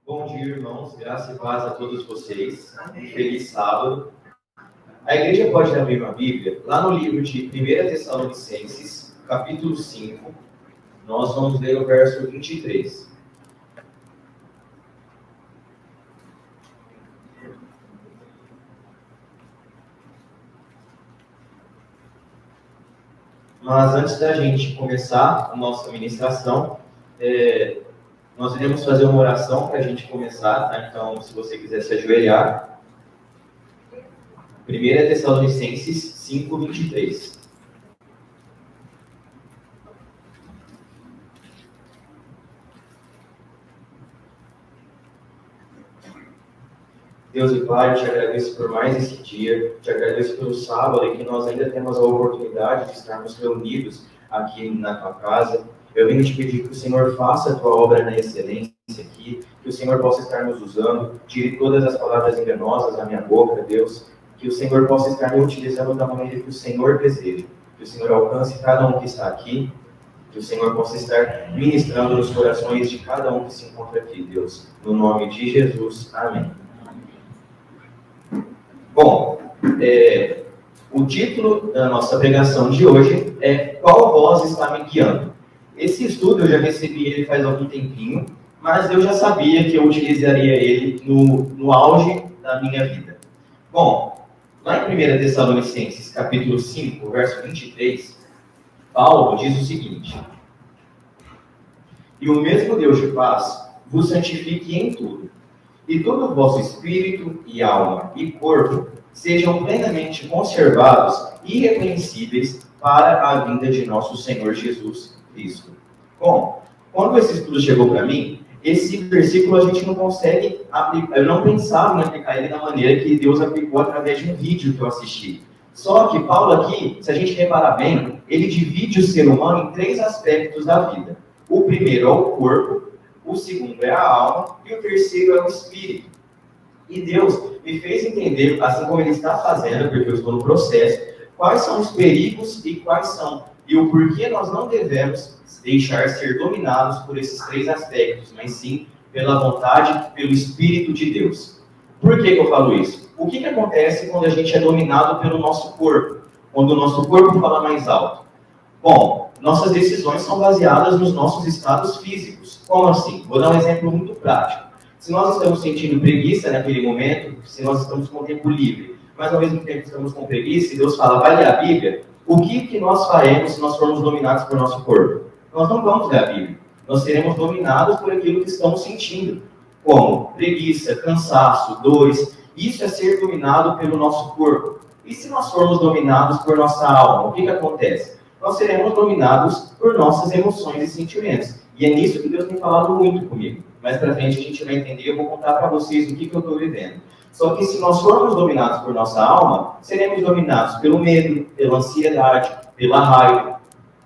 Bom dia, irmãos. Graça e paz a todos vocês. Feliz sábado. A igreja pode abrir uma Bíblia lá no livro de 1 Tessalonicenses, capítulo 5. Nós vamos ler o verso 23. Mas antes da gente começar a nossa ministração, nós iremos fazer uma oração para a gente começar, tá? Então, se você quiser se ajoelhar. 1 Tessalonicenses 5, 23. Deus e Pai, eu te agradeço por mais esse dia, te agradeço pelo sábado e que nós ainda temos a oportunidade de estarmos reunidos aqui na tua casa. Eu venho te pedir que o Senhor faça a tua obra na excelência aqui, que o Senhor possa estar nos usando, tire todas as palavras enganosas da minha boca, Deus, que o Senhor possa estar me utilizando da maneira que o Senhor deseja, que o Senhor alcance cada um que está aqui, que o Senhor possa estar ministrando nos corações de cada um que se encontra aqui, Deus, no nome de Jesus, amém. Bom, o título da nossa pregação de hoje é Qual Voz Está Me Guiando? Esse estudo eu já recebi ele faz algum tempinho, mas eu já sabia que eu utilizaria ele no auge da minha vida. Bom, lá em 1 Tessalonicenses, capítulo 5, verso 23, Paulo diz o seguinte: E o mesmo Deus de paz vos santifique em tudo, e todo o vosso espírito e alma e corpo sejam plenamente conservados e irrepreensíveis para a vinda de nosso Senhor Jesus Cristo. Bom, quando esse estudo chegou para mim, esse versículo a gente não consegue aplicar, eu não pensava em aplicar ele da maneira que Deus aplicou através de um vídeo que eu assisti. Só que Paulo aqui, se a gente reparar bem, ele divide o ser humano em 3 aspectos da vida. O primeiro é o corpo, o segundo é a alma e o terceiro é o espírito. E Deus me fez entender, assim como Ele está fazendo, porque eu estou no processo, quais são os perigos e o porquê nós não devemos deixar ser dominados por esses 3 aspectos, mas sim pela vontade, pelo Espírito de Deus. Por que eu falo isso? O que acontece quando a gente é dominado pelo nosso corpo? Quando o nosso corpo fala mais alto? Bom, nossas decisões são baseadas nos nossos estados físicos. Como assim? Vou dar um exemplo muito prático. Se nós estamos sentindo preguiça naquele momento, se nós estamos com o tempo livre, mas ao mesmo tempo estamos com preguiça, e Deus fala, vai ler a Bíblia, o que nós faremos se nós formos dominados por nosso corpo? Nós não vamos ler a Bíblia. Nós seremos dominados por aquilo que estamos sentindo, como preguiça, cansaço, dores. Isso é ser dominado pelo nosso corpo. E se nós formos dominados por nossa alma, o que acontece? Nós seremos dominados por nossas emoções e sentimentos. E é nisso que Deus tem falado muito comigo. Mais pra frente a gente vai entender, eu vou contar para vocês o que eu estou vivendo. Só que se nós formos dominados por nossa alma, seremos dominados pelo medo, pela ansiedade, pela raiva,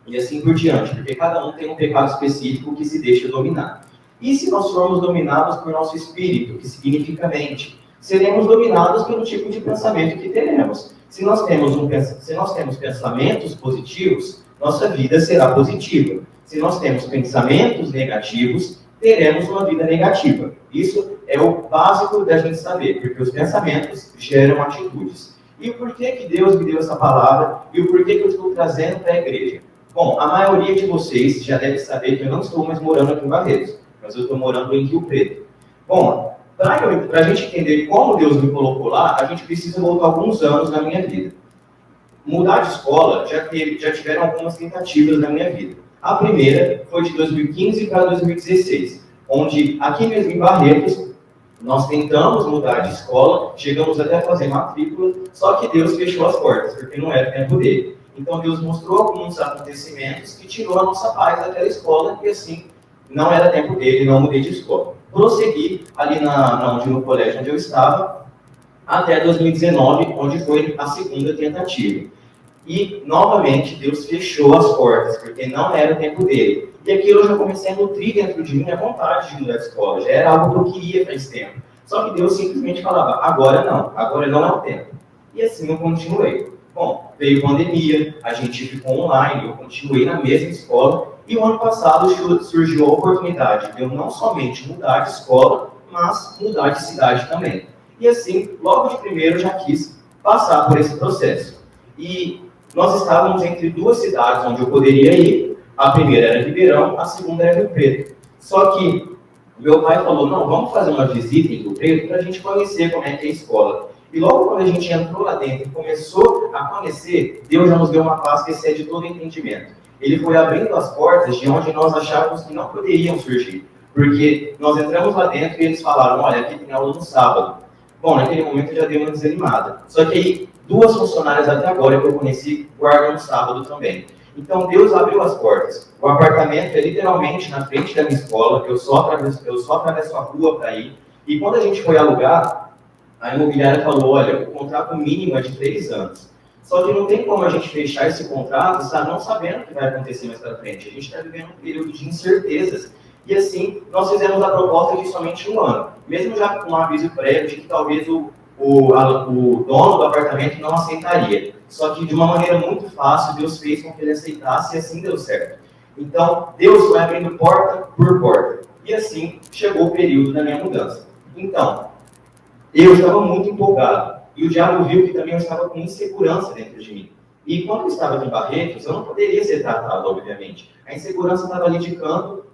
e assim por diante, porque cada um tem um pecado específico que se deixa dominar. E se nós formos dominados por nosso espírito, que significa mente, seremos dominados pelo tipo de pensamento que teremos. Se nós temos pensamentos positivos, nossa vida será positiva. Se nós temos pensamentos negativos, teremos uma vida negativa. Isso é o básico da gente saber, porque os pensamentos geram atitudes. E o porquê que Deus me deu essa palavra e o porquê que eu estou trazendo para a igreja? Bom, a maioria de vocês já deve saber que eu não estou mais morando aqui em Barretos, mas eu estou morando em Rio Preto. Bom, para a gente entender como Deus me colocou lá, a gente precisa voltar alguns anos na minha vida. Mudar de escola, já tiveram algumas tentativas na minha vida. A primeira foi de 2015 para 2016, onde aqui mesmo em Barretos, nós tentamos mudar de escola, chegamos até a fazer matrícula, só que Deus fechou as portas, porque não era tempo dele. Então Deus mostrou alguns acontecimentos que tirou a nossa paz daquela escola, e assim, não era tempo dele, não mudei de escola. Prossegui ali no colégio onde eu estava, até 2019, onde foi a segunda tentativa. E, novamente, Deus fechou as portas, porque não era o tempo dele. E aquilo eu já comecei a nutrir dentro de mim a vontade de mudar de escola. Já era algo que eu queria faz tempo. Só que Deus simplesmente falava, agora não é o tempo. E assim eu continuei. Bom, veio pandemia, a gente ficou online, eu continuei na mesma escola. E o ano passado surgiu a oportunidade de eu não somente mudar de escola, mas mudar de cidade também. E assim, logo de primeiro, já quis passar por esse processo. E nós estávamos entre duas cidades onde eu poderia ir. A primeira era Ribeirão, a segunda era Rio Preto. Só que meu pai falou, não, vamos fazer uma visita em Rio Preto para a gente conhecer como é que é a escola. E logo quando a gente entrou lá dentro e começou a conhecer, Deus já nos deu uma paz que excede todo entendimento. Ele foi abrindo as portas de onde nós achávamos que não poderiam surgir. Porque nós entramos lá dentro e eles falaram, olha, aqui tem aula no sábado. Bom, naquele momento eu já dei uma desanimada. Só que aí, duas funcionárias até agora que eu conheci guardam no sábado também. Então, Deus abriu as portas. O apartamento é literalmente na frente da minha escola, eu só atravesso a rua para ir. E quando a gente foi alugar, a imobiliária falou, olha, o contrato mínimo é de 3 anos. Só que não tem como a gente fechar esse contrato, não sabendo o que vai acontecer mais para frente. A gente está vivendo um período de incertezas. E assim, nós fizemos a proposta de somente 1 ano. Mesmo já com um aviso prévio de que talvez o dono do apartamento não aceitaria. Só que de uma maneira muito fácil, Deus fez com que ele aceitasse e assim deu certo. Então, Deus foi abrindo porta por porta. E assim, chegou o período da minha mudança. Então, eu estava muito empolgado. E o diabo viu que também eu estava com insegurança dentro de mim. E quando eu estava aqui em Barretos, eu não poderia ser tratado, obviamente. A insegurança estava ali de canto.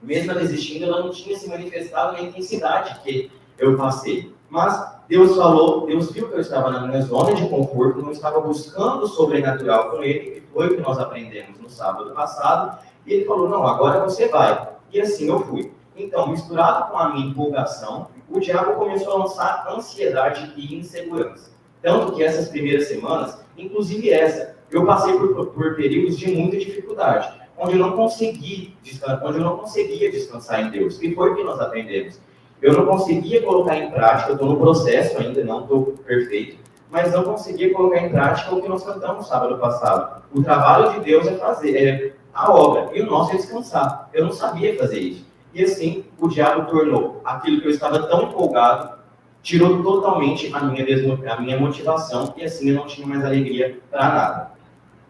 Mesmo ela existindo, ela não tinha se manifestado na intensidade que eu passei. Mas Deus falou, Deus viu que eu estava na minha zona de conforto, não estava buscando o sobrenatural com ele, que foi o que nós aprendemos no sábado passado, e ele falou, não, agora você vai. E assim eu fui. Então, misturado com a minha empolgação, o diabo começou a lançar ansiedade e insegurança. Tanto que essas primeiras semanas, inclusive essa, eu passei por períodos de muita dificuldade, onde eu não conseguia descansar em Deus. E foi o que nós aprendemos. Eu não conseguia colocar em prática, eu estou no processo ainda, não estou perfeito, mas não conseguia colocar em prática o que nós cantamos sábado passado. O trabalho de Deus é fazer a obra, e o nosso é descansar. Eu não sabia fazer isso. E assim, o diabo tornou aquilo que eu estava tão empolgado, tirou totalmente a minha motivação, e assim eu não tinha mais alegria para nada.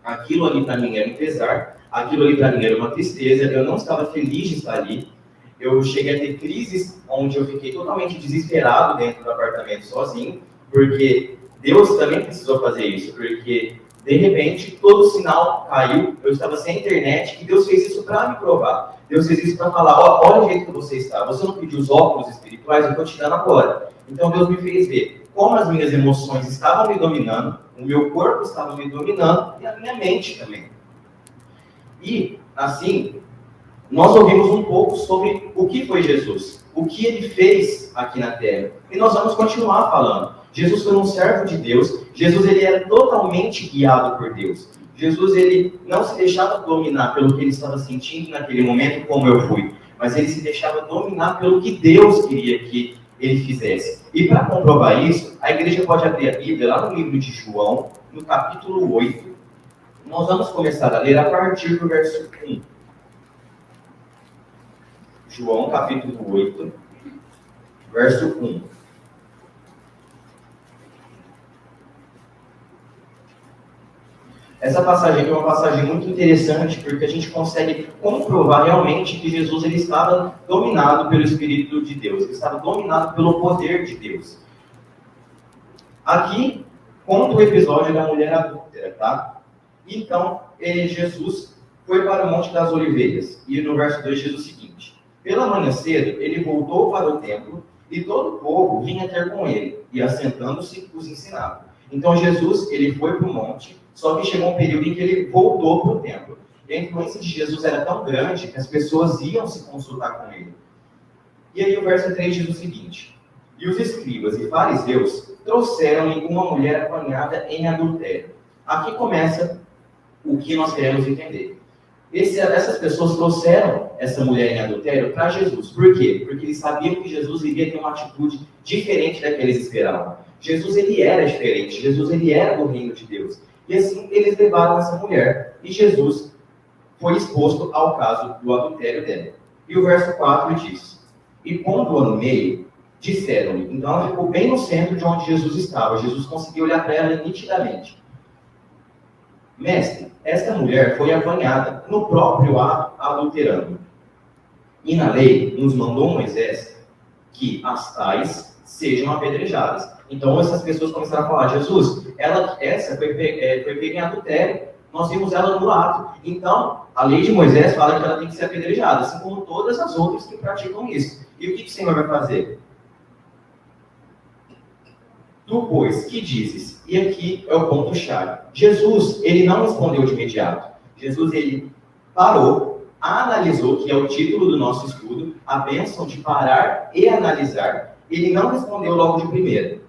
Aquilo ali para mim era um pesar, aquilo ali para mim era uma tristeza, eu não estava feliz de estar ali. Eu cheguei a ter crises onde eu fiquei totalmente desesperado dentro do apartamento sozinho, porque Deus também precisou fazer isso, porque de repente todo o sinal caiu, eu estava sem internet, e Deus fez isso para me provar. Deus fez isso para falar, olha o jeito que você está, você não pediu os óculos espirituais, eu estou te dando agora. Então Deus me fez ver como as minhas emoções estavam me dominando, o meu corpo estava me dominando, e a minha mente também. E, assim, nós ouvimos um pouco sobre o que foi Jesus, o que ele fez aqui na Terra. E nós vamos continuar falando. Jesus foi um servo de Deus, Jesus ele era totalmente guiado por Deus. Jesus ele não se deixava dominar pelo que ele estava sentindo naquele momento, como eu fui, mas ele se deixava dominar pelo que Deus queria que ele fizesse. E para comprovar isso, a igreja pode abrir a Bíblia lá no livro de João, no capítulo 8. Nós vamos começar a ler a partir do verso 1. João, capítulo 8, verso 1. Essa passagem aqui é uma passagem muito interessante, porque a gente consegue comprovar realmente que Jesus ele estava dominado pelo Espírito de Deus, ele estava dominado pelo poder de Deus. Aqui, conta o episódio da mulher adúltera, tá? Então, Jesus foi para o Monte das Oliveiras, e no verso 2 diz o seguinte: pela manhã cedo, ele voltou para o templo, e todo o povo vinha ter com ele, e assentando-se, os ensinava. Então Jesus, ele foi para o monte, só que chegou um período em que ele voltou para o templo. E a influência de Jesus era tão grande que as pessoas iam se consultar com ele. E aí o verso 3 diz o seguinte: e os escribas e fariseus trouxeram-lhe uma mulher apanhada em adultério. Aqui começa o que nós queremos entender. Essas pessoas trouxeram essa mulher em adultério para Jesus. Por quê? Porque eles sabiam que Jesus iria ter uma atitude diferente da que eles esperavam. Jesus, ele era diferente. Jesus, ele era do reino de Deus. E assim, eles levaram essa mulher. E Jesus foi exposto ao caso do adultério dela. E o verso 4 diz: e pondo-a no meio, disseram-lhe. Então ela ficou bem no centro de onde Jesus estava. Jesus conseguiu olhar para ela nitidamente. Mestre, esta mulher foi apanhada no próprio ato adulterando. E na lei nos mandou Moisés que as tais sejam apedrejadas. Então essas pessoas começaram a falar, Jesus, essa foi pega em adultério, nós vimos ela no ato. Então, a lei de Moisés fala que ela tem que ser apedrejada, assim como todas as outras que praticam isso. E o que o Senhor vai fazer? Tu, pois, que dizes? E aqui é o ponto-chave. Jesus, ele não respondeu de imediato. Jesus, ele parou, analisou, que é o título do nosso estudo, a bênção de parar e analisar. Ele não respondeu logo de primeira.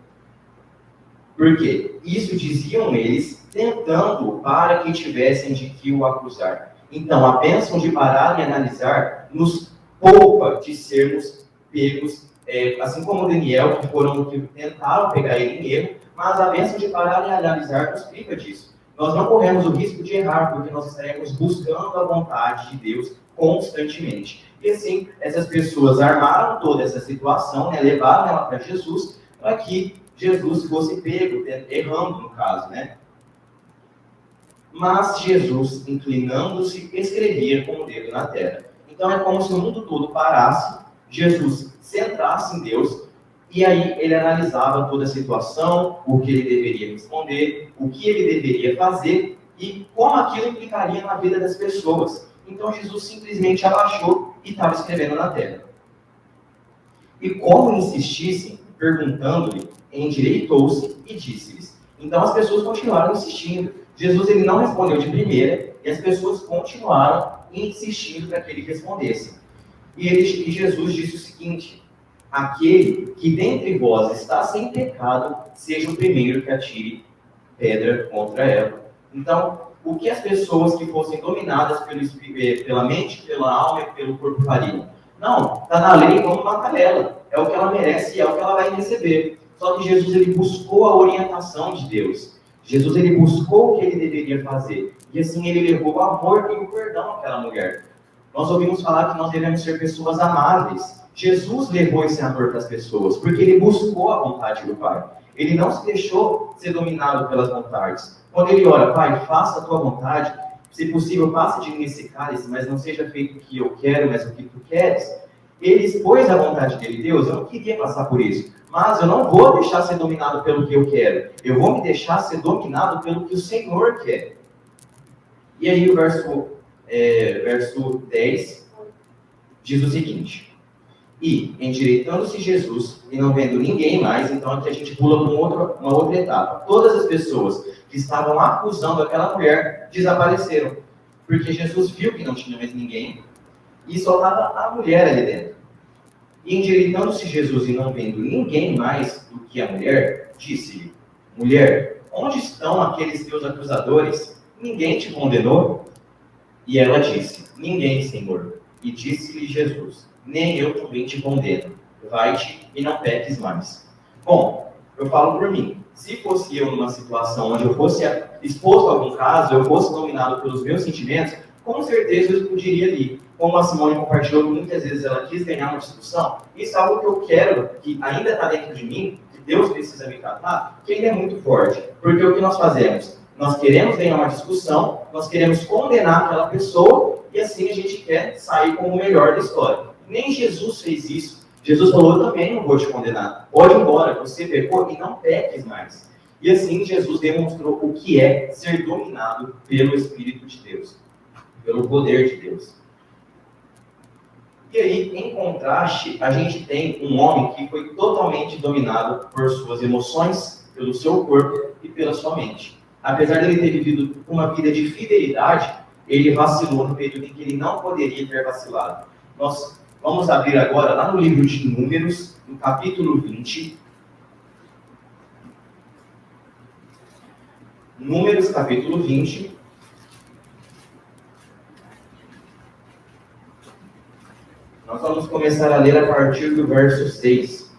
Por quê? Isso diziam eles, tentando para que tivessem de que o acusar. Então, a bênção de parar e analisar nos poupa de sermos pegos, assim como Daniel, que tentaram pegar ele em erro, mas a bênção de parar e analisar nos priva disso. Nós não corremos o risco de errar, porque nós estaremos buscando a vontade de Deus constantemente. E assim, essas pessoas armaram toda essa situação, né, levaram ela para Jesus, para que Jesus fosse pego, errando no caso, né? Mas Jesus, inclinando-se, escrevia com o dedo na terra. Então é como se o mundo todo parasse, Jesus centrasse em Deus, e aí ele analisava toda a situação, o que ele deveria responder, o que ele deveria fazer, e como aquilo implicaria na vida das pessoas. Então Jesus simplesmente abaixou e estava escrevendo na terra. E como insistissem, perguntando-lhe, endireitou-se e disse-lhes. Então as pessoas continuaram insistindo. Jesus ele não respondeu de primeira e as pessoas continuaram insistindo para que ele respondesse. E Jesus disse o seguinte: aquele que dentre vós está sem pecado, seja o primeiro que atire pedra contra ela. Então, o que as pessoas que fossem dominadas pela mente, pela alma e pelo corpo fariam? Não, está na lei, vamos matar ela. É o que ela merece e é o que ela vai receber. Só que Jesus ele buscou a orientação de Deus. Jesus ele buscou o que ele deveria fazer. E assim ele levou o amor e o perdão àquela mulher. Nós ouvimos falar que nós devemos ser pessoas amáveis. Jesus levou esse amor para as pessoas, porque ele buscou a vontade do Pai. Ele não se deixou ser dominado pelas vontades. Quando ele ora, Pai, faça a tua vontade, se possível, passe de mim esse cálice, mas não seja feito o que eu quero, mas o que tu queres. Ele expôs a vontade dele. Deus, eu não queria passar por isso, mas eu não vou deixar ser dominado pelo que eu quero. Eu vou me deixar ser dominado pelo que o Senhor quer. E aí o verso 10 diz o seguinte: e, endireitando-se Jesus, e não vendo ninguém mais, então aqui a gente pula para uma outra etapa. Todas as pessoas que estavam acusando aquela mulher desapareceram, porque Jesus viu que não tinha mais ninguém, e só estava a mulher ali dentro. E endireitando-se Jesus e não vendo ninguém mais do que a mulher, disse-lhe: mulher, onde estão aqueles teus acusadores? Ninguém te condenou? E ela disse: ninguém, Senhor. E disse-lhe Jesus: nem eu também te condeno. Vai-te e não peques mais. Bom, eu falo por mim. Se fosse eu numa situação onde eu fosse exposto a algum caso, eu fosse dominado pelos meus sentimentos, com certeza eu explodiria ali. Como a Simone compartilhou, muitas vezes ela quis ganhar uma discussão. Isso é algo que eu quero, que ainda está dentro de mim, que Deus precisa me tratar, que ainda é muito forte. Porque o que nós fazemos? Nós queremos ganhar uma discussão, nós queremos condenar aquela pessoa, e assim a gente quer sair como o melhor da história. Nem Jesus fez isso. Jesus falou: eu também não vou te condenar. Pode ir embora, você pecou e não peques mais. E assim Jesus demonstrou o que é ser dominado pelo Espírito de Deus, pelo poder de Deus. E aí, em contraste, a gente tem um homem que foi totalmente dominado por suas emoções, pelo seu corpo e pela sua mente. Apesar de ele ter vivido uma vida de fidelidade, ele vacilou no período em que ele não poderia ter vacilado. Nós vamos abrir agora lá no livro de Números, no capítulo 20. Números, capítulo 20. Nós vamos começar a ler a partir do verso 6.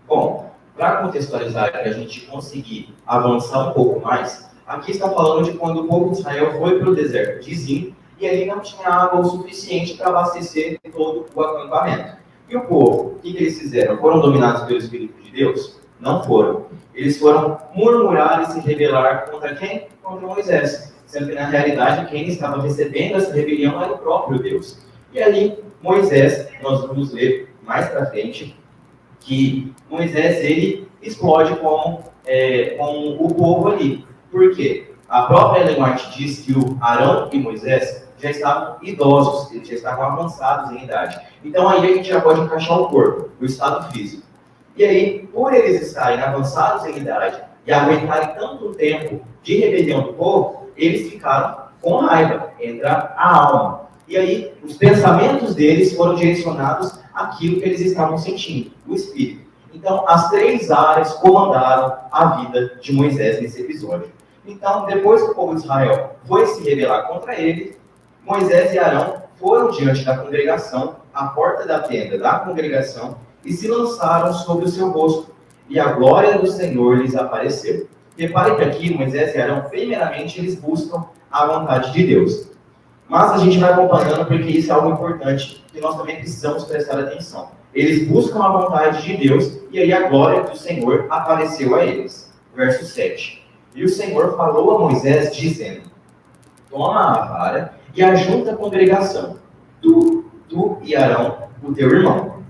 Bom, para contextualizar, para a gente conseguir avançar um pouco mais, aqui está falando de quando o povo de Israel foi para o deserto de Zim, e ali não tinha água o suficiente para abastecer todo o acampamento. E o povo, o que eles fizeram? Foram dominados pelo Espírito de Deus? Não foram. Eles foram murmurar e se rebelar contra quem? Contra Moisés. Sendo que, na realidade, quem estava recebendo essa rebelião era o próprio Deus. E ali, Moisés, nós vamos ler mais para frente, que Moisés, ele explode com o povo ali. Por quê? A própria Ellen White diz que o Arão e Moisés já estavam idosos, eles já estavam avançados em idade. Então aí a gente já pode encaixar o corpo, o estado físico. E aí, por eles estarem avançados em idade e aguentarem tanto tempo de rebelião do povo, eles ficaram com raiva, entra a alma. E aí, os pensamentos deles foram direcionados àquilo que eles estavam sentindo, o espírito. Então, as 3 áreas comandaram a vida de Moisés nesse episódio. Então, depois que o povo de Israel foi se rebelar contra ele, Moisés e Arão foram diante da congregação, à porta da tenda da congregação, e se lançaram sobre o seu rosto, e a glória do Senhor lhes apareceu. Repare que aqui, Moisés e Arão, primeiramente, eles buscam a vontade de Deus. Mas a gente vai acompanhando porque isso é algo importante que nós também precisamos prestar atenção. Eles buscam a vontade de Deus, e aí a glória do Senhor apareceu a eles. Verso 7. E o Senhor falou a Moisés, dizendo: toma a vara e ajunta a congregação, tu e Arão, o teu irmão,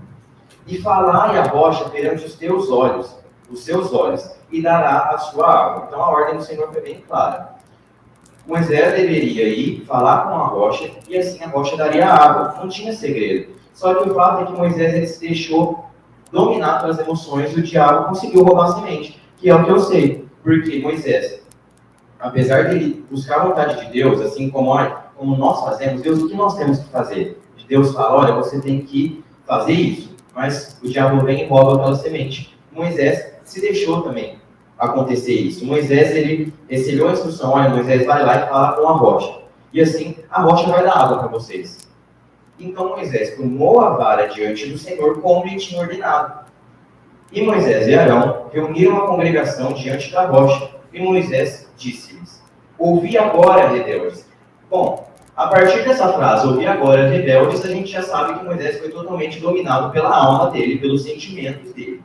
e falai a rocha perante os teus olhos, os seus olhos, e dará a sua água. Então a ordem do Senhor foi bem clara. Moisés deveria ir falar com a rocha, e assim a rocha daria a água. Não tinha segredo. Só que o fato é que Moisés ele se deixou dominar pelas emoções, e o diabo conseguiu roubar a semente, que é o que eu sei. Porque Moisés, apesar de ele buscar a vontade de Deus, assim como nós fazemos, Deus, o que nós temos que fazer? Deus fala, olha, você tem que fazer isso. Mas o diabo vem e rouba aquela semente. Moisés se deixou também acontecer isso. Moisés, ele recebeu a instrução, olha, Moisés vai lá e fala com a rocha. E assim, a rocha vai dar água para vocês. Então Moisés tomou a vara diante do Senhor, como lhe tinha ordenado. E Moisés e Arão reuniram a congregação diante da rocha. E Moisés disse-lhes: ouvi agora, rebeldes. Bom, a partir dessa frase, ouvi agora, rebeldes, a gente já sabe que Moisés foi totalmente dominado pela alma dele, pelos sentimentos dele.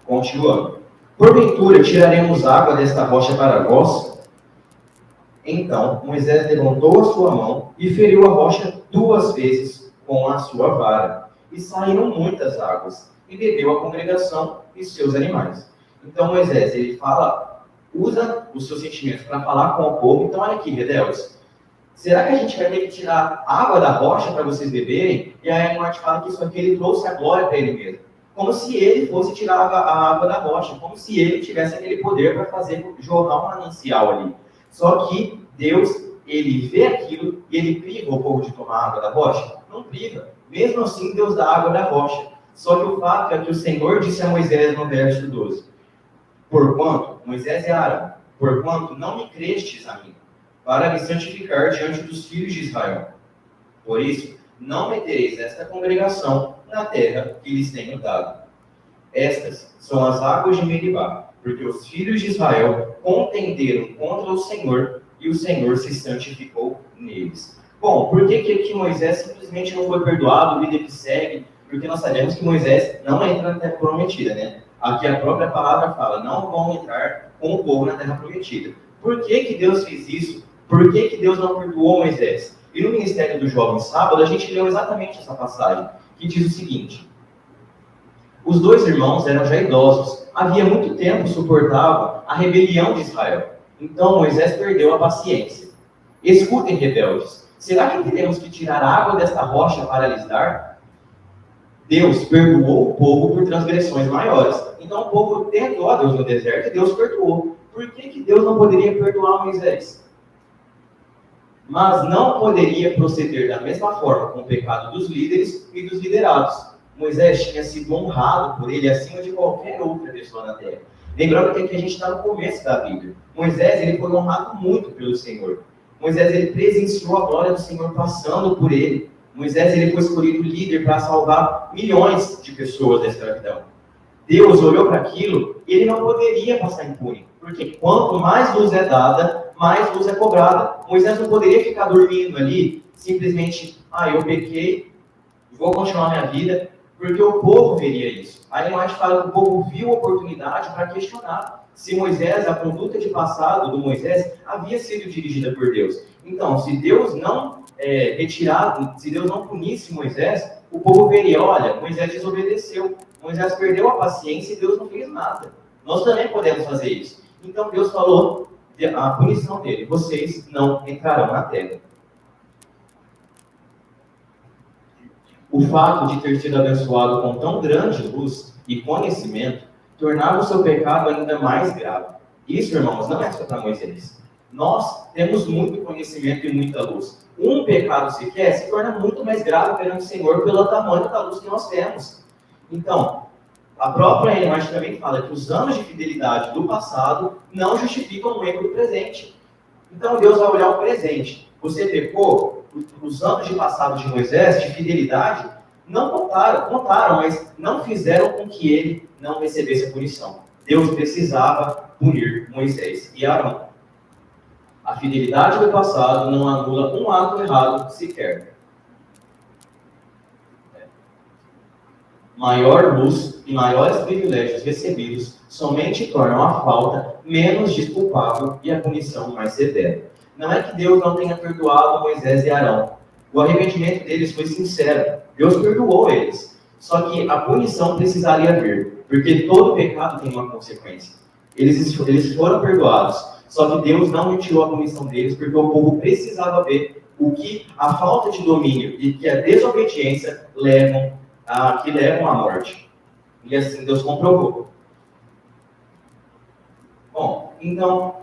Continuando. Porventura, tiraremos água desta rocha para vós? Então, Moisés levantou a sua mão e feriu a rocha 2 vezes com a sua vara. E saíram muitas águas, e bebeu a congregação e seus animais. Então, Moisés, ele usa os seus sentimentos para falar com o povo. Então, olha aqui, rebeldes. Será que a gente vai ter que tirar água da rocha para vocês beberem? E aí a Marte fala que isso aqui ele trouxe a glória para ele mesmo. Como se ele fosse tirar a água da rocha. Como se ele tivesse aquele poder para fazer jorrar um manancial ali. Só que Deus, ele vê aquilo e ele priva o povo de tomar água da rocha? Não priva. Mesmo assim, Deus dá água da rocha. Só que o fato é que o Senhor disse a Moisés no verso 12: porquanto, Moisés e Arão, porquanto não me crestes a mim, para me santificar diante dos filhos de Israel. Por isso, não metereis esta congregação na terra que lhes tenho dado. Estas são as águas de Meribá, porque os filhos de Israel contenderam contra o Senhor, e o Senhor se santificou neles. Bom, por que aqui Moisés simplesmente não foi perdoado, vida que segue? Porque nós sabemos que Moisés não entra na terra prometida, né? Aqui a própria palavra fala, não vão entrar com o povo na terra prometida. Por que Deus fez isso? Por que Deus não perdoou Moisés? E no Ministério do Jovem Sábado, a gente leu exatamente essa passagem, que diz o seguinte: os 2 irmãos eram já idosos, havia muito tempo suportavam a rebelião de Israel. Então Moisés perdeu a paciência. Escutem, rebeldes, será que teremos que tirar água desta rocha para lhes dar? Deus perdoou o povo por transgressões maiores. Então o povo tentou a Deus no deserto e Deus perdoou. Por que Deus não poderia perdoar Moisés? Mas não poderia proceder da mesma forma com o pecado dos líderes e dos liderados. Moisés tinha sido honrado por ele acima de qualquer outra pessoa na terra. Lembrando que aqui a gente está no começo da Bíblia. Moisés ele foi honrado muito pelo Senhor. Moisés ele presenciou a glória do Senhor passando por ele. Moisés ele foi escolhido líder para salvar milhões de pessoas da escravidão. Deus olhou para aquilo e ele não poderia passar impune. Porque quanto mais luz é dada, mais luz é cobrada. Moisés não poderia ficar dormindo ali, simplesmente, eu pequei, vou continuar minha vida, porque o povo veria isso. Aí a gente fala que o povo viu a oportunidade para questionar se Moisés, a conduta de passado do Moisés, havia sido dirigida por Deus. Então, se Deus não se Deus não punisse Moisés, o povo veria, olha, Moisés desobedeceu, Moisés perdeu a paciência e Deus não fez nada. Nós também podemos fazer isso. Então Deus falou a punição dele, vocês não entrarão na terra. O fato de ter sido abençoado com tão grande luz e conhecimento tornava o seu pecado ainda mais grave. Isso, irmãos, não é só para Moisés. Nós temos muito conhecimento e muita luz. Um pecado sequer se torna muito mais grave perante o Senhor pelo tamanho da luz que nós temos. Então, a própria Ellen White também fala que os anos de fidelidade do passado não justificam o erro do presente. Então, Deus vai olhar o presente. Você pecou, os anos de passado de Moisés, de fidelidade, não contaram, mas não fizeram com que ele não recebesse a punição. Deus precisava punir Moisés e Arão. A fidelidade do passado não anula um ato errado sequer. Maior luz e maiores privilégios recebidos somente tornam a falta menos desculpável e a punição mais severa. Não é que Deus não tenha perdoado Moisés e Arão. O arrependimento deles foi sincero. Deus perdoou eles. Só que a punição precisaria vir, porque todo pecado tem uma consequência. Eles foram perdoados. Só que Deus não retirou a punição deles, porque o povo precisava ver o que a falta de domínio e que a desobediência levam à morte. E assim Deus comprovou. Bom, então,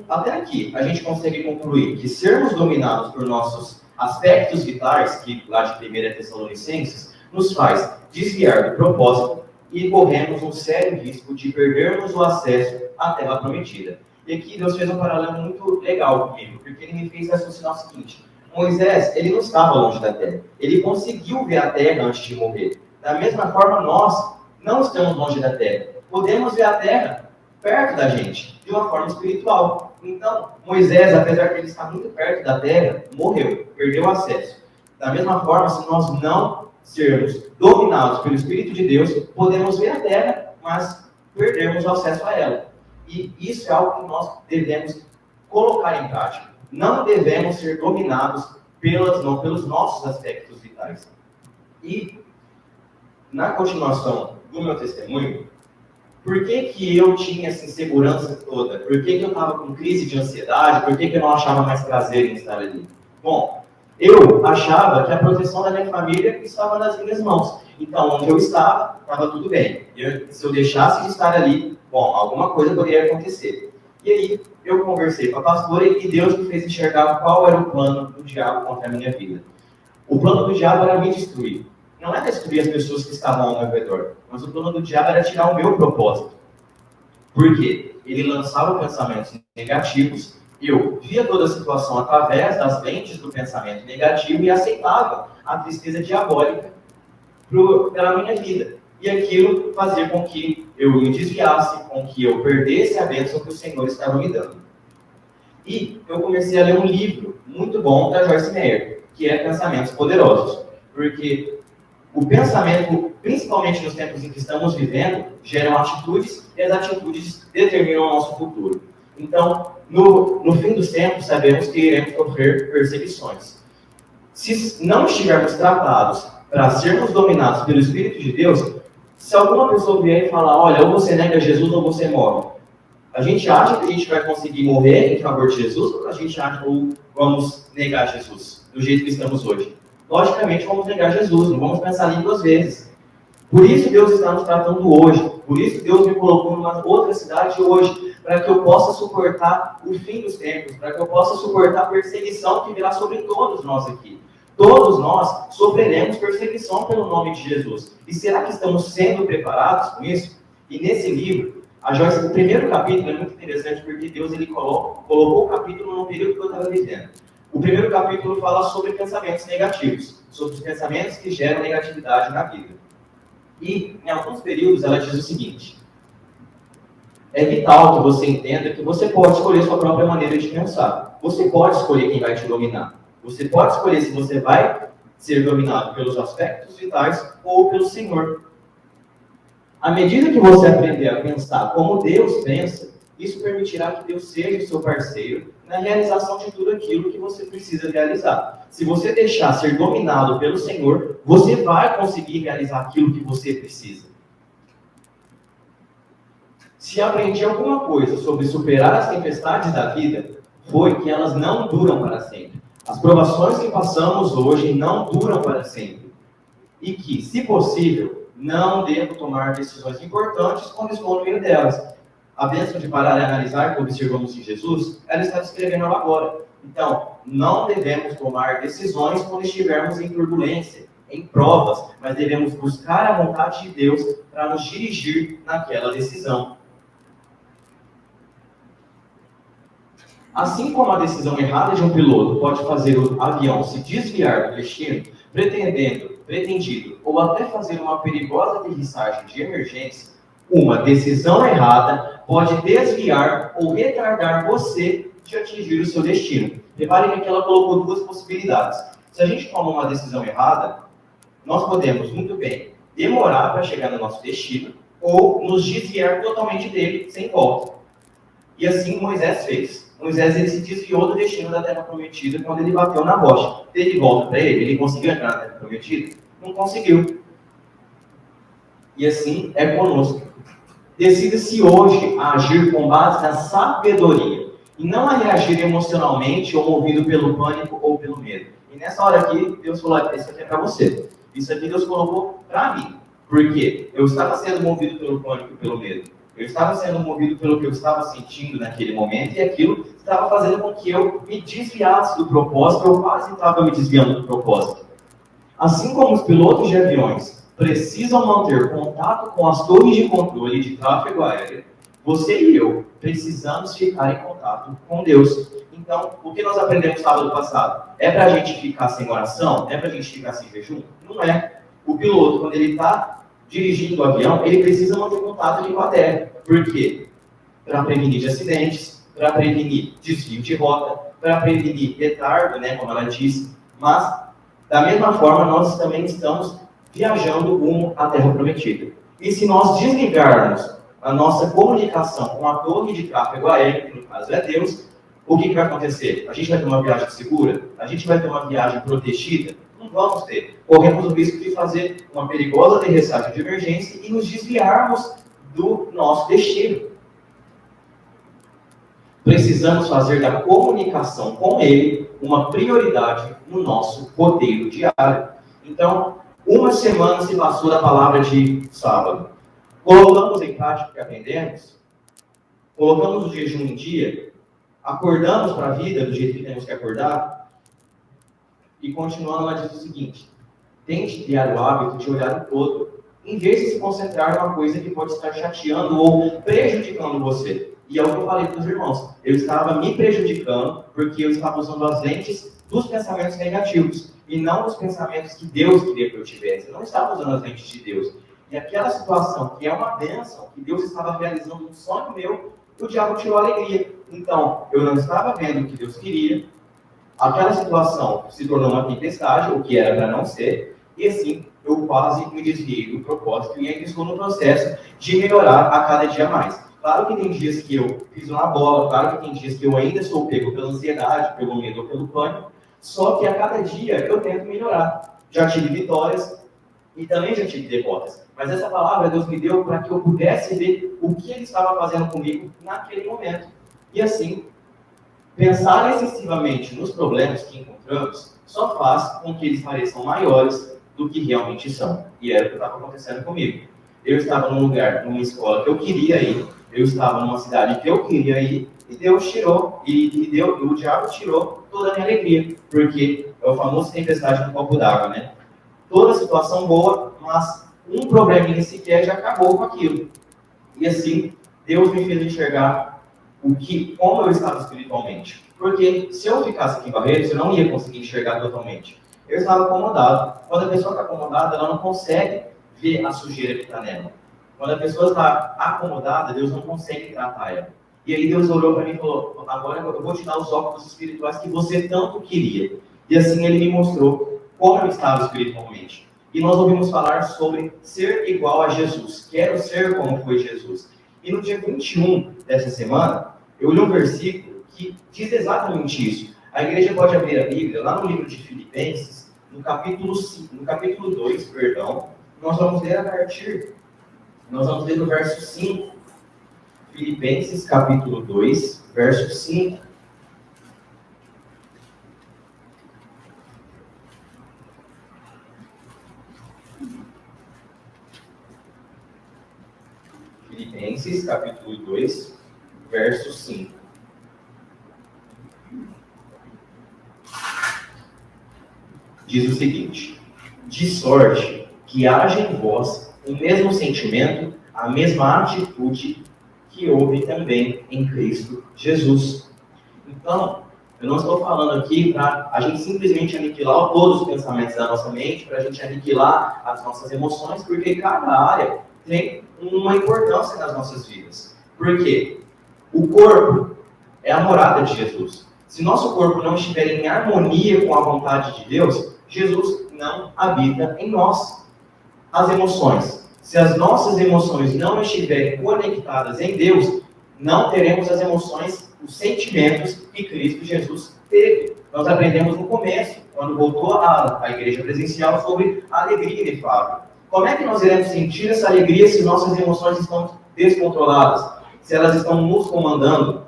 até aqui, a gente consegue concluir que sermos dominados por nossos aspectos vitais, que lá de 1 Tessalonicenses, nos faz desviar do propósito e corremos um sério risco de perdermos o acesso à terra prometida. E aqui Deus fez um paralelo muito legal comigo, porque ele me fez raciocinar o seguinte: Moisés, ele não estava longe da terra, ele conseguiu ver a terra antes de morrer. Da mesma forma, nós não estamos longe da terra, podemos ver a terra perto da gente, de uma forma espiritual. Então, Moisés, apesar de ele estar muito perto da terra, morreu, perdeu o acesso. Da mesma forma, se nós não sermos dominados pelo Espírito de Deus, podemos ver a terra, mas perdemos o acesso a ela. E isso é algo que nós devemos colocar em prática. Não devemos ser dominados pelos nossos aspectos vitais. E, na continuação do meu testemunho, por que eu tinha essa insegurança toda? Por que eu estava com crise de ansiedade? Por que eu não achava mais prazer em estar ali? Bom, eu achava que a proteção da minha família estava nas minhas mãos. Então, onde eu estava tudo bem. Se eu deixasse de estar ali, bom, alguma coisa poderia acontecer. E aí, eu conversei com a pastora e Deus me fez enxergar qual era o plano do diabo contra a minha vida. O plano do diabo era me destruir. Não era destruir as pessoas que estavam ao meu redor, mas o plano do diabo era tirar o meu propósito. Por quê? Ele lançava pensamentos negativos, eu via toda a situação através das lentes do pensamento negativo e aceitava a tristeza diabólica pela minha vida. E aquilo fazia com que eu me desviasse, com que eu perdesse a bênção que o Senhor estava me dando. E eu comecei a ler um livro muito bom da Joyce Meyer, que é Pensamentos Poderosos. Porque o pensamento, principalmente nos tempos em que estamos vivendo, geram atitudes e as atitudes determinam o nosso futuro. Então, no fim dos tempos, sabemos que iremos sofrer perseguições. Se não estivermos tratados para sermos dominados pelo Espírito de Deus, se alguma pessoa vier e falar, olha, ou você nega Jesus ou você morre, a gente acha que a gente vai conseguir morrer em favor de Jesus ou a gente acha que vamos negar Jesus do jeito que estamos hoje? Logicamente vamos negar Jesus, não vamos pensar ali 2 vezes. Por isso Deus está nos tratando hoje, por isso Deus me colocou numa outra cidade hoje, para que eu possa suportar o fim dos tempos, para que eu possa suportar a perseguição que virá sobre todos nós aqui. Todos nós sofreremos perseguição pelo nome de Jesus. E será que estamos sendo preparados com isso? E nesse livro, a Joyce, o primeiro capítulo é muito interessante, porque Deus ele colocou o capítulo no período que eu estava vivendo. O primeiro capítulo fala sobre pensamentos negativos, sobre os pensamentos que geram negatividade na vida. E, em alguns períodos, ela diz o seguinte: é vital que você entenda que você pode escolher sua própria maneira de pensar. Você pode escolher quem vai te dominar. Você pode escolher se você vai ser dominado pelos aspectos vitais ou pelo Senhor. À medida que você aprender a pensar como Deus pensa, isso permitirá que Deus seja o seu parceiro na realização de tudo aquilo que você precisa realizar. Se você deixar ser dominado pelo Senhor, você vai conseguir realizar aquilo que você precisa. Se aprendi alguma coisa sobre superar as tempestades da vida, foi que elas não duram para sempre. As provações que passamos hoje não duram para sempre. E que, se possível, não devo tomar decisões importantes quando estou no meio delas. A bênção de parar e analisar que observamos em Jesus, ela está descrevendo agora. Então, não devemos tomar decisões quando estivermos em turbulência, em provas, mas devemos buscar a vontade de Deus para nos dirigir naquela decisão. Assim como a decisão errada de um piloto pode fazer o avião se desviar do destino, pretendido, ou até fazer uma perigosa aterrissagem de emergência, uma decisão errada pode desviar ou retardar você de atingir o seu destino. Reparem que aqui ela colocou duas possibilidades. Se a gente toma uma decisão errada, nós podemos muito bem demorar para chegar no nosso destino ou nos desviar totalmente dele sem volta. E assim Moisés fez. Moisés ele se desviou do destino da Terra Prometida quando ele bateu na rocha. Teve volta para ele? Ele conseguiu entrar na Terra Prometida? Não conseguiu. E assim é conosco. Decida-se hoje a agir com base na sabedoria e não a reagir emocionalmente ou movido pelo pânico ou pelo medo. E nessa hora aqui, Deus falou, isso aqui é para você. Isso aqui Deus colocou para mim. Porque eu estava sendo movido pelo pânico e pelo medo. Eu estava sendo movido pelo que eu estava sentindo naquele momento e aquilo estava fazendo com que eu me desviasse do propósito, eu quase estava me desviando do propósito. Assim como os pilotos de aviões precisam manter contato com as torres de controle de tráfego aéreo, você e eu precisamos ficar em contato com Deus. Então, o que nós aprendemos sábado passado? É para a gente ficar sem oração? É para a gente ficar sem jejum? Não é. O piloto, quando ele está dirigindo o avião, ele precisa manter contato com a terra. Por quê? Para prevenir de acidentes, para prevenir desvio de rota, para prevenir retardo, né, como ela disse. Mas, da mesma forma, nós também estamos viajando rumo à Terra Prometida. E se nós desligarmos a nossa comunicação com a torre de tráfego aéreo, que no caso é Deus, o que vai acontecer? A gente vai ter uma viagem segura? A gente vai ter uma viagem protegida? Não vamos ter. Corremos o risco de fazer uma perigosa aterrissagem de emergência e nos desviarmos do nosso destino. Precisamos fazer da comunicação com Ele uma prioridade no nosso roteiro diário. Então, uma semana se passou da palavra de sábado. Colocamos em prática o que aprendemos? Colocamos o jejum em dia? Acordamos para a vida do jeito que temos que acordar? E continuando, ela diz o seguinte: tente criar o hábito de olhar o todo, em vez de se concentrar numa coisa que pode estar chateando ou prejudicando você. E é o que eu falei para os irmãos. Eu estava me prejudicando porque eu estava usando as lentes dos pensamentos negativos e não dos pensamentos que Deus queria que eu tivesse. Eu não estava usando as lentes de Deus. E aquela situação, que é uma bênção, que Deus estava realizando um sonho meu, o diabo tirou a alegria. Então, eu não estava vendo o que Deus queria. Aquela situação se tornou uma tempestade, o que era para não ser, e assim eu quase me desviei do propósito e ainda estou no processo de melhorar a cada dia mais. Claro que tem dias que eu piso na bola, claro que tem dias que eu ainda sou pego pela ansiedade, pelo medo ou pelo pânico, só que a cada dia eu tento melhorar. Já tive vitórias e também já tive derrotas, mas essa palavra Deus me deu para que eu pudesse ver o que Ele estava fazendo comigo naquele momento. E assim, pensar excessivamente nos problemas que encontramos só faz com que eles pareçam maiores do que realmente são. E era o que estava acontecendo comigo. Eu estava num lugar, numa escola que eu queria ir, eu estava numa cidade que eu queria ir, e Deus tirou, o diabo tirou toda a minha alegria, porque é o famoso tempestade do copo d'água, né? Toda situação boa, mas um probleminha sequer já acabou com aquilo. E assim, Deus me fez enxergar como eu estava espiritualmente. Porque se eu ficasse aqui em Barreiros, eu não ia conseguir enxergar totalmente. Eu estava acomodado. Quando a pessoa está acomodada, ela não consegue ver a sujeira que está nela. Quando a pessoa está acomodada, Deus não consegue tratar ela. E aí Deus olhou para mim e falou: agora eu vou te dar os óculos espirituais que você tanto queria. E assim Ele me mostrou como eu estava espiritualmente. E nós ouvimos falar sobre ser igual a Jesus. Quero ser como foi Jesus. E no dia 21 dessa semana, eu li um versículo que diz exatamente isso. A igreja pode abrir a Bíblia, lá no livro de Filipenses, no capítulo 2, perdão, nós vamos ler no verso 5. Filipenses, capítulo 2, verso 5. Filipenses, capítulo 2, verso 5. Diz o seguinte: de sorte que haja em vós o mesmo sentimento, a mesma atitude que houve também em Cristo Jesus. Então, eu não estou falando aqui para a gente simplesmente aniquilar todos os pensamentos da nossa mente, para a gente aniquilar as nossas emoções, porque cada área tem uma importância nas nossas vidas. Por quê? O corpo é a morada de Jesus. Se nosso corpo não estiver em harmonia com a vontade de Deus, Jesus não habita em nós. As emoções. Se as nossas emoções não estiverem conectadas em Deus, não teremos as emoções, os sentimentos que Cristo Jesus teve. Nós aprendemos no começo, quando voltou à igreja presencial, sobre a alegria inefável. Como é que nós iremos sentir essa alegria se nossas emoções estão descontroladas? Se elas estão nos comandando?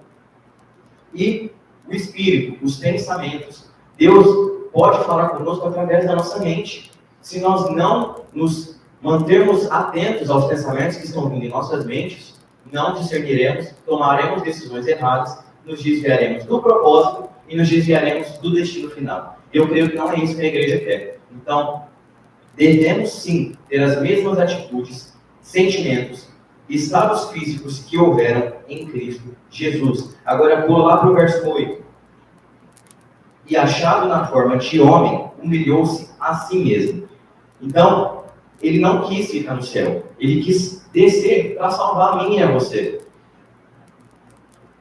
E o Espírito, os pensamentos. Deus pode falar conosco através da nossa mente. Se nós não nos mantermos atentos aos pensamentos que estão vindo em nossas mentes, não discerniremos, tomaremos decisões erradas, nos desviaremos do propósito e nos desviaremos do destino final. Eu creio que não é isso que a igreja quer. Então, devemos sim ter as mesmas atitudes, sentimentos, estados físicos que houveram em Cristo Jesus. Agora, pula lá para o verso 8. E achado na forma de homem, humilhou-se a si mesmo. Então, ele não quis ficar no céu. Ele quis descer para salvar a mim e a você.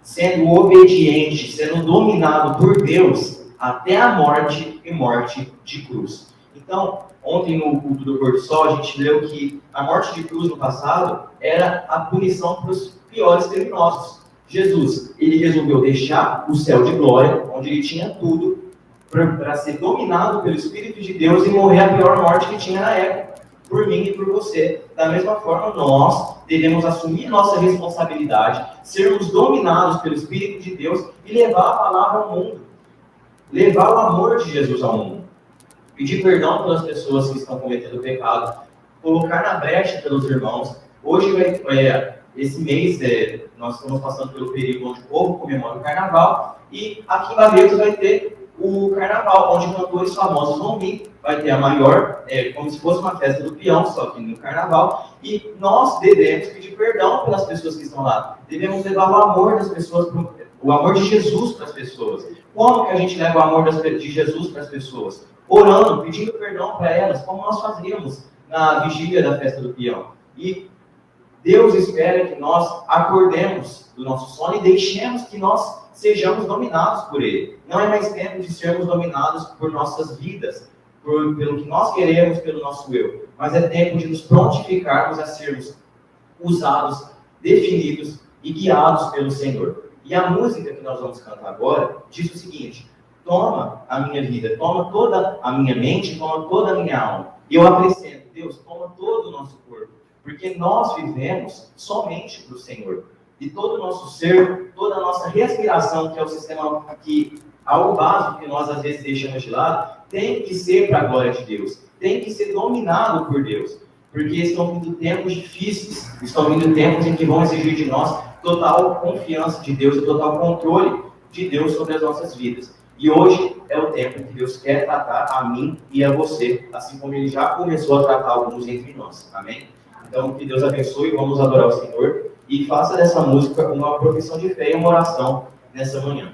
Sendo obediente, sendo dominado por Deus até a morte e morte de cruz. Então, ontem no culto do pôr do sol, a gente leu que a morte de cruz no passado era a punição para os piores criminosos. Jesus, ele resolveu deixar o céu de glória, onde ele tinha tudo, para ser dominado pelo Espírito de Deus e morrer a pior morte que tinha na época, por mim e por você. Da mesma forma, nós devemos assumir nossa responsabilidade, sermos dominados pelo Espírito de Deus e levar a palavra ao mundo, levar o amor de Jesus ao mundo, pedir perdão pelas pessoas que estão cometendo pecado, colocar na brecha pelos irmãos. Hoje, esse mês, nós estamos passando pelo período onde o povo comemora o Carnaval, e aqui em Barretos vai ter o Carnaval, onde cantores famosos vão vir, vai ter a maior, como se fosse uma festa do peão, só que no Carnaval, e nós devemos pedir perdão pelas pessoas que estão lá. Devemos levar o amor das pessoas, o amor de Jesus para as pessoas. Como que a gente leva o amor de Jesus para as pessoas? Orando, pedindo perdão para elas, como nós fazíamos na vigília da festa do peão. E Deus espera que nós acordemos do nosso sono e deixemos que nós sejamos dominados por Ele. Não é mais tempo de sermos dominados por nossas vidas, pelo que nós queremos, pelo nosso eu. Mas é tempo de nos prontificarmos a sermos usados, definidos e guiados pelo Senhor. E a música que nós vamos cantar agora diz o seguinte: toma a minha vida, toma toda a minha mente, toma toda a minha alma. E eu acrescento: Deus, toma todo o nosso corpo. Porque nós vivemos somente para o Senhor. E todo o nosso ser, toda a nossa respiração, que é o sistema que, algo básico que nós às vezes deixamos de lado, tem que ser para a glória de Deus. Tem que ser dominado por Deus. Porque estão vindo tempos difíceis, estão vindo tempos em que vão exigir de nós total confiança de Deus e total controle de Deus sobre as nossas vidas. E hoje é o tempo que Deus quer tratar a mim e a você, assim como Ele já começou a tratar alguns entre nós. Amém? Então, que Deus abençoe, vamos adorar o Senhor e faça dessa música uma profissão de fé e uma oração nessa manhã.